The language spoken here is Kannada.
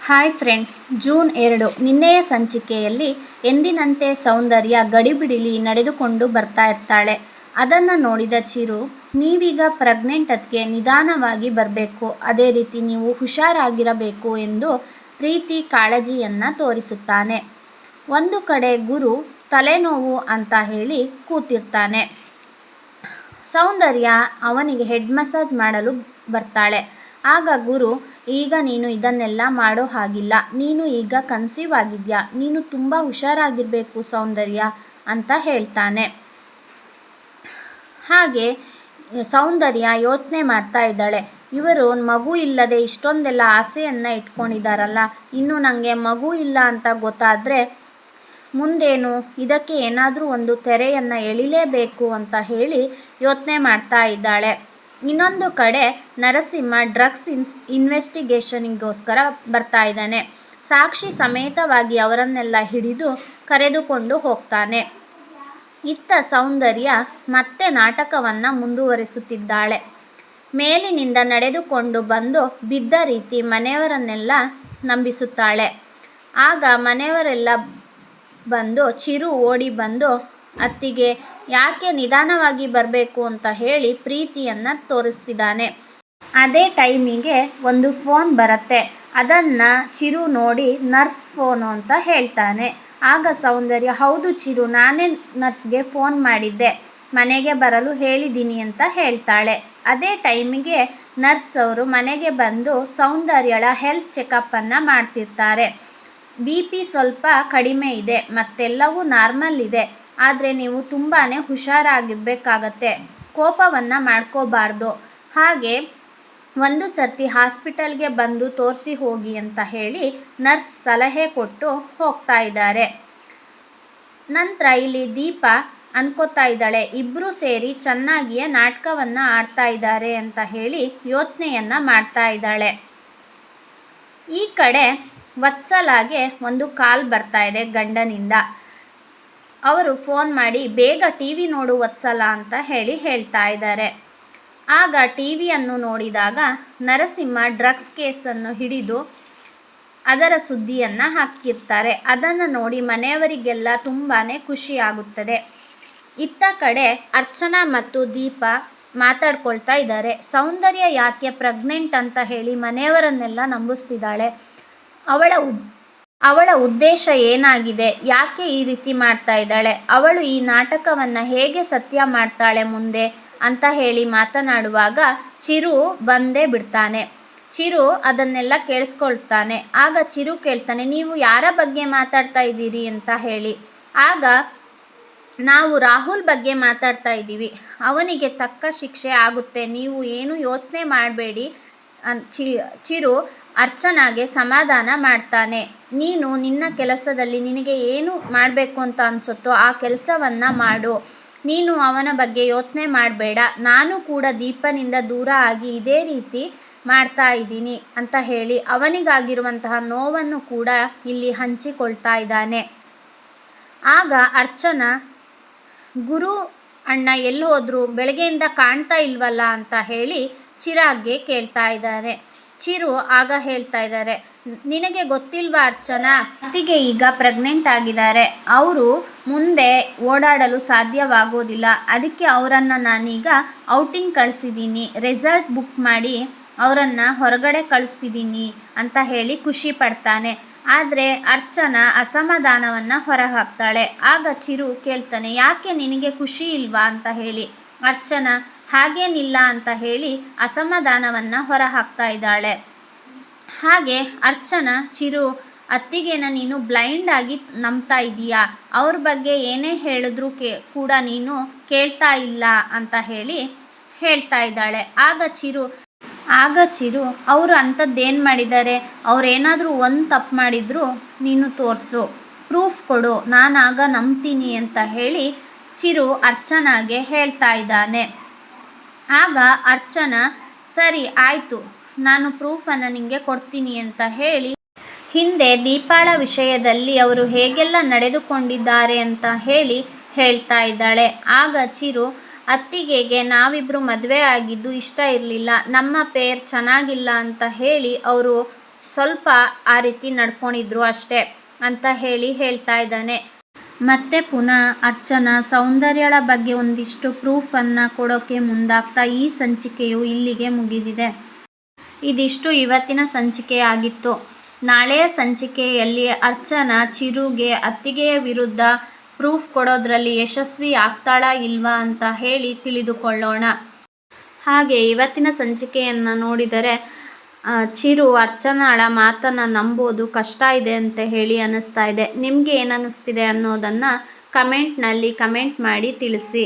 ಹಾಯ್ ಫ್ರೆಂಡ್ಸ್, ಜೂನ್ 2 ನಿನ್ನೆಯ ಸಂಚಿಕೆಯಲ್ಲಿ ಎಂದಿನಂತೆ ಸೌಂದರ್ಯ ಗಡಿಬಿಡಿಲಿ ನಡೆದುಕೊಂಡು ಬರ್ತಾ ಇರ್ತಾಳೆ. ಅದನ್ನು ನೋಡಿದ ಚಿರು, ನೀವೀಗ ಪ್ರೆಗ್ನೆಂಟ್ ಅದಕ್ಕೆ ನಿಧಾನವಾಗಿ ಬರಬೇಕು, ಅದೇ ರೀತಿ ನೀವು ಹುಷಾರಾಗಿರಬೇಕು ಎಂದು ಪ್ರೀತಿ ಕಾಳಜಿಯನ್ನು ತೋರಿಸುತ್ತಾನೆ. ಒಂದು ಕಡೆ ಗುರು ತಲೆನೋವು ಅಂತ ಹೇಳಿ ಕೂತಿರ್ತಾನೆ. ಸೌಂದರ್ಯ ಅವನಿಗೆ ಹೆಡ್ ಮಸಾಜ್ ಮಾಡಲು ಬರ್ತಾಳೆ. ಆಗ ಗುರು, ಈಗ ನೀನು ಇದನ್ನೆಲ್ಲ ಮಾಡೋ ಹಾಗಿಲ್ಲ, ನೀನು ಈಗ ಕನ್ಸೀವ್ ಆಗಿದ್ಯಾ, ನೀನು ತುಂಬ ಹುಷಾರಾಗಿರಬೇಕು ಸೌಂದರ್ಯ ಅಂತ ಹೇಳ್ತಾನೆ. ಹಾಗೆ ಸೌಂದರ್ಯ ಯೋಚನೆ ಮಾಡ್ತಾ ಇದ್ದಾಳೆ, ಇವರು ಮಗು ಇಲ್ಲದೆ ಇಷ್ಟೊಂದೆಲ್ಲ ಆಸೆಯನ್ನು ಇಟ್ಕೊಂಡಿದ್ದಾರಲ್ಲ, ಇನ್ನು ನನಗೆ ಮಗು ಇಲ್ಲ ಅಂತ ಗೊತ್ತಾದರೆ ಮುಂದೇನು, ಇದಕ್ಕೆ ಏನಾದರೂ ಒಂದು ತೆರೆಯನ್ನು ಎಳಿಲೇಬೇಕು ಅಂತ ಹೇಳಿ ಯೋಚನೆ ಮಾಡ್ತಾ ಇದ್ದಾಳೆ. ಇನ್ನೊಂದು ಕಡೆ ನರಸಿಂಹ ಡ್ರಗ್ಸ್ ಇನ್ವೆಸ್ಟಿಗೇಷನಿಗೋಸ್ಕರ ಬರ್ತಾ ಇದ್ದಾನೆ. ಸಾಕ್ಷಿ ಸಮೇತವಾಗಿ ಅವರನ್ನೆಲ್ಲ ಹಿಡಿದು ಕರೆದುಕೊಂಡು ಹೋಗ್ತಾನೆ. ಇತ್ತ ಸೌಂದರ್ಯ ಮತ್ತೆ ನಾಟಕವನ್ನು ಮುಂದುವರಿಸುತ್ತಿದ್ದಾಳೆ. ಮೇಲಿನಿಂದ ನಡೆದುಕೊಂಡು ಬಂದು ಬಿದ್ದ ರೀತಿ ಮನೆಯವರನ್ನೆಲ್ಲ ನಂಬಿಸುತ್ತಾಳೆ. ಆಗ ಮನೆಯವರೆಲ್ಲ ಬಂದು ಚಿರು ಓಡಿ ಬಂದು ಅತ್ತಿಗೆ ಯಾಕೆ ನಿಧಾನವಾಗಿ ಬರಬೇಕು ಅಂತ ಹೇಳಿ ಪ್ರೀತಿಯನ್ನು ತೋರಿಸ್ತಿದ್ದಾನೆ. ಅದೇ ಟೈಮಿಗೆ ಒಂದು ಫೋನ್ ಬರುತ್ತೆ. ಅದನ್ನು ಚಿರು ನೋಡಿ ನರ್ಸ್ ಫೋನು ಅಂತ ಹೇಳ್ತಾನೆ. ಆಗ ಸೌಂದರ್ಯ, ಹೌದು ಚಿರು, ನಾನೇ ನರ್ಸ್ಗೆ ಫೋನ್ ಮಾಡಿದ್ದೆ, ಮನೆಗೆ ಬರಲು ಹೇಳಿದ್ದೀನಿ ಅಂತ ಹೇಳ್ತಾಳೆ. ಅದೇ ಟೈಮಿಗೆ ನರ್ಸ್ ಅವರು ಮನೆಗೆ ಬಂದು ಸೌಂದರ್ಯಳ ಹೆಲ್ತ್ ಚೆಕಪ್ಪನ್ನು ಮಾಡ್ತಿರ್ತಾರೆ. BP ಸ್ವಲ್ಪ ಕಡಿಮೆ ಇದೆ, ಮತ್ತೆಲ್ಲವೂ ನಾರ್ಮಲ್ ಇದೆ, ಆದರೆ ನೀವು ತುಂಬಾ ಹುಷಾರಾಗಿರಬೇಕಾಗತ್ತೆ, ಕೋಪವನ್ನು ಮಾಡ್ಕೋಬಾರ್ದು, ಹಾಗೆ ಒಂದು ಸರ್ತಿ ಹಾಸ್ಪಿಟಲ್ಗೆ ಬಂದು ತೋರಿಸಿ ಹೋಗಿ ಅಂತ ಹೇಳಿ ನರ್ಸ್ ಸಲಹೆ ಕೊಟ್ಟು ಹೋಗ್ತಾ ಇದ್ದಾರೆ. ನಂತರ ಇಲ್ಲಿ ದೀಪ ಅನ್ಕೋತಾ ಇದ್ದಾಳೆ, ಇಬ್ಬರು ಸೇರಿ ಚೆನ್ನಾಗಿಯೇ ನಾಟಕವನ್ನು ಆಡ್ತಾ ಇದ್ದಾರೆ ಅಂತ ಹೇಳಿ ಯೋಚನೆಯನ್ನು ಮಾಡ್ತಾ ಇದ್ದಾಳೆ. ಈ ಕಡೆ ವತ್ಸಲಾಗೆ ಒಂದು ಕಾಲ್ ಬರ್ತಾ ಇದೆ ಗಂಡನಿಂದ. ಅವರು ಫೋನ್ ಮಾಡಿ ಬೇಗ TV ನೋಡು ವತ್ಸಲ ಅಂತ ಹೇಳ್ತಾ ಇದ್ದಾರೆ. ಆಗ TVಯನ್ನು ನೋಡಿದಾಗ ನರಸಿಂಹ ಡ್ರಗ್ಸ್ ಕೇಸನ್ನು ಹಿಡಿದು ಅದರ ಸುದ್ದಿಯನ್ನು ಹಾಕಿರ್ತಾರೆ. ಅದನ್ನು ನೋಡಿ ಮನೆಯವರಿಗೆಲ್ಲ ತುಂಬಾ ಖುಷಿಯಾಗುತ್ತದೆ. ಇತ್ತ ಕಡೆ ಅರ್ಚನಾ ಮತ್ತು ದೀಪ ಮಾತಾಡ್ಕೊಳ್ತಾ ಇದ್ದಾರೆ. ಸೌಂದರ್ಯ ಯಾಕೆ ಪ್ರೆಗ್ನೆಂಟ್ ಅಂತ ಹೇಳಿ ಮನೆಯವರನ್ನೆಲ್ಲ ನಂಬಿಸ್ತಿದ್ದಾಳೆ, ಅವಳ ಉದ್ದೇಶ ಏನಾಗಿದೆ, ಯಾಕೆ ಈ ರೀತಿ ಮಾಡ್ತಾ ಇದ್ದಾಳೆ, ಅವಳು ಈ ನಾಟಕವನ್ನು ಹೇಗೆ ಸತ್ಯ ಮಾಡ್ತಾಳೆ ಮುಂದೆ ಅಂತ ಹೇಳಿ ಮಾತನಾಡುವಾಗ ಚಿರು ಬಂದೇ ಬಿಡ್ತಾನೆ. ಚಿರು ಅದನ್ನೆಲ್ಲ ಕೇಳಿಸ್ಕೊಳ್ತಾನೆ. ಆಗ ಚಿರು ಕೇಳ್ತಾನೆ, ನೀವು ಯಾರ ಬಗ್ಗೆ ಮಾತಾಡ್ತಾ ಇದ್ದೀರಿ ಅಂತ ಹೇಳಿ. ಆಗ ನಾವು ರಾಹುಲ್ ಬಗ್ಗೆ ಮಾತಾಡ್ತಾ ಇದ್ದೀವಿ, ಅವನಿಗೆ ತಕ್ಕ ಶಿಕ್ಷೆ ಆಗುತ್ತೆ, ನೀವು ಏನು ಯೋಚನೆ ಮಾಡಬೇಡಿ. ಚಿರು ಅರ್ಚನಾಗೆ ಸಮಾಧಾನ ಮಾಡ್ತಾನೆ. ನೀನು ನಿನ್ನ ಕೆಲಸದಲ್ಲಿ ನಿನಗೆ ಏನು ಮಾಡಬೇಕು ಅಂತ ಅನಿಸುತ್ತೋ ಆ ಕೆಲಸವನ್ನು ಮಾಡು, ನೀನು ಅವನ ಬಗ್ಗೆ ಯೋಚನೆ ಮಾಡಬೇಡ, ನಾನು ಕೂಡ ದೀಪನಿಂದ ದೂರ ಆಗಿ ಇದೇ ರೀತಿ ಮಾಡ್ತಾ ಇದ್ದೀನಿ ಅಂತ ಹೇಳಿ ಅವನಿಗಾಗಿರುವಂತಹ ನೋವನ್ನು ಕೂಡ ಇಲ್ಲಿ ಹಂಚಿಕೊಳ್ತಾ ಇದ್ದಾನೆ. ಆಗ ಅರ್ಚನಾ, ಗುರು ಅಣ್ಣ ಎಲ್ಲಿ ಹೋದ್ರು, ಬೆಳಗ್ಗೆಯಿಂದ ಕಾಣ್ತಾ ಇಲ್ವಲ್ಲ ಅಂತ ಹೇಳಿ ಚಿರಾಗ್ಗೆ ಕೇಳ್ತಾ ಇದ್ದಾರೆ. ಚಿರು ಆಗ ಹೇಳ್ತಾ ಇದ್ದಾರೆ, ನಿನಗೆ ಗೊತ್ತಿಲ್ವಾ ಅರ್ಚನಾ, ಅತ್ತಿಗೆ ಈಗ ಪ್ರೆಗ್ನೆಂಟ್ ಆಗಿದ್ದಾರೆ, ಅವರು ಮುಂದೆ ಓಡಾಡಲು ಸಾಧ್ಯವಾಗೋದಿಲ್ಲ, ಅದಕ್ಕೆ ಅವರನ್ನು ನಾನೀಗ ಔಟಿಂಗ್ ಕಳಿಸಿದ್ದೀನಿ, ರೆಸಾರ್ಟ್ ಬುಕ್ ಮಾಡಿ ಅವರನ್ನು ಹೊರಗಡೆ ಕಳಿಸಿದ್ದೀನಿ ಅಂತ ಹೇಳಿ ಖುಷಿ ಪಡ್ತಾನೆ. ಆದರೆ ಅರ್ಚನಾ ಅಸಮಾಧಾನವನ್ನು ಹೊರಹಾಕ್ತಾಳೆ. ಆಗ ಚಿರು ಕೇಳ್ತಾನೆ, ಯಾಕೆ ನಿನಗೆ ಖುಷಿ ಇಲ್ವಾ ಅಂತ ಹೇಳಿ. ಅರ್ಚನಾ ಹಾಗೇನಿಲ್ಲ ಅಂತ ಹೇಳಿ ಅಸಮಾಧಾನವನ್ನು ಹೊರಹಾಕ್ತಾ ಇದ್ದಾಳೆ. ಹಾಗೆ ಅರ್ಚನಾ, ಚಿರು, ಅತ್ತಿಗೆನ ನೀನು ಬ್ಲೈಂಡ್ ಆಗಿ ನಂಬ್ತಾ ಇದೀಯಾ, ಅವ್ರ ಬಗ್ಗೆ ಏನೇ ಹೇಳಿದ್ರು ಕೂಡ ನೀನು ಕೇಳ್ತಾ ಇಲ್ಲ ಅಂತ ಹೇಳಿ ಹೇಳ್ತಾ ಇದ್ದಾಳೆ. ಆಗ ಚಿರು ಅವರು ಅಂಥದ್ದೇನು ಮಾಡಿದ್ದಾರೆ, ಅವರೇನಾದರೂ ಒಂದು ತಪ್ಪು ಮಾಡಿದ್ರು ನೀನು ತೋರಿಸು, ಪ್ರೂಫ್ ಕೊಡು, ನಾನಾಗ ನಂಬ್ತೀನಿ ಅಂತ ಹೇಳಿ ಚಿರು ಅರ್ಚನಾಗೆ ಹೇಳ್ತಾ ಇದ್ದಾನೆ. ಆಗ ಅರ್ಚನಾ, ಸರಿ ಆಯಿತು, ನಾನು ಪ್ರೂಫನ್ನು ನಿಮಗೆ ಕೊಡ್ತೀನಿ ಅಂತ ಹೇಳಿ ಹಿಂದೆ ದೀಪಾಳ ವಿಷಯದಲ್ಲಿ ಅವರು ಹೇಗೆಲ್ಲ ನಡೆದುಕೊಂಡಿದ್ದಾರೆ ಅಂತ ಹೇಳಿ ಹೇಳ್ತಾ ಇದ್ದಾಳೆ. ಆಗ ಚಿರು, ಅತ್ತಿಗೆಗೆ ನಾವಿಬ್ಬರು ಮದುವೆ ಆಗಿದ್ದು ಇಷ್ಟ ಇರಲಿಲ್ಲ, ನಮ್ಮ ಪೇರ್ ಚೆನ್ನಾಗಿಲ್ಲ ಅಂತ ಹೇಳಿ ಅವರು ಸ್ವಲ್ಪ ಆ ರೀತಿ ನಡ್ಕೊಂಡಿದ್ರು ಅಷ್ಟೇ ಅಂತ ಹೇಳ್ತಾ ಇದ್ದಾನೆ. ಮತ್ತೆ ಪುನಃ ಅರ್ಚನಾ ಸೌಂದರ್ಯಳ ಬಗ್ಗೆ ಒಂದಿಷ್ಟು ಪ್ರೂಫನ್ನು ಕೊಡೋಕ್ಕೆ ಮುಂದಾಗ್ತಾ ಈ ಸಂಚಿಕೆಯು ಇಲ್ಲಿಗೆ ಮುಗಿದಿದೆ. ಇದಿಷ್ಟು ಇವತ್ತಿನ ಸಂಚಿಕೆಯಾಗಿತ್ತು. ನಾಳೆಯ ಸಂಚಿಕೆಯಲ್ಲಿ ಅರ್ಚನಾ ಚಿರುಗೆ ಅತ್ತಿಗೆಯ ವಿರುದ್ಧ ಪ್ರೂಫ್ ಕೊಡೋದ್ರಲ್ಲಿ ಯಶಸ್ವಿ ಆಗ್ತಾಳಾ ಇಲ್ವಾ ಅಂತ ಹೇಳಿ ತಿಳಿದುಕೊಳ್ಳೋಣ. ಹಾಗೆ ಇವತ್ತಿನ ಸಂಚಿಕೆಯನ್ನು ನೋಡಿದರೆ ಚಿರು ಅರ್ಚನಾಳ ಮಾತನ್ನು ನಂಬೋದು ಕಷ್ಟ ಇದೆ ಅಂತ ಹೇಳಿ ಅನ್ನಿಸ್ತಾ ಇದೆ. ನಿಮಗೆ ಏನು ಅನ್ನಿಸ್ತಿದೆ ಅನ್ನೋದನ್ನು ಕಮೆಂಟ್ನಲ್ಲಿ ಕಮೆಂಟ್ ಮಾಡಿ ತಿಳಿಸಿ.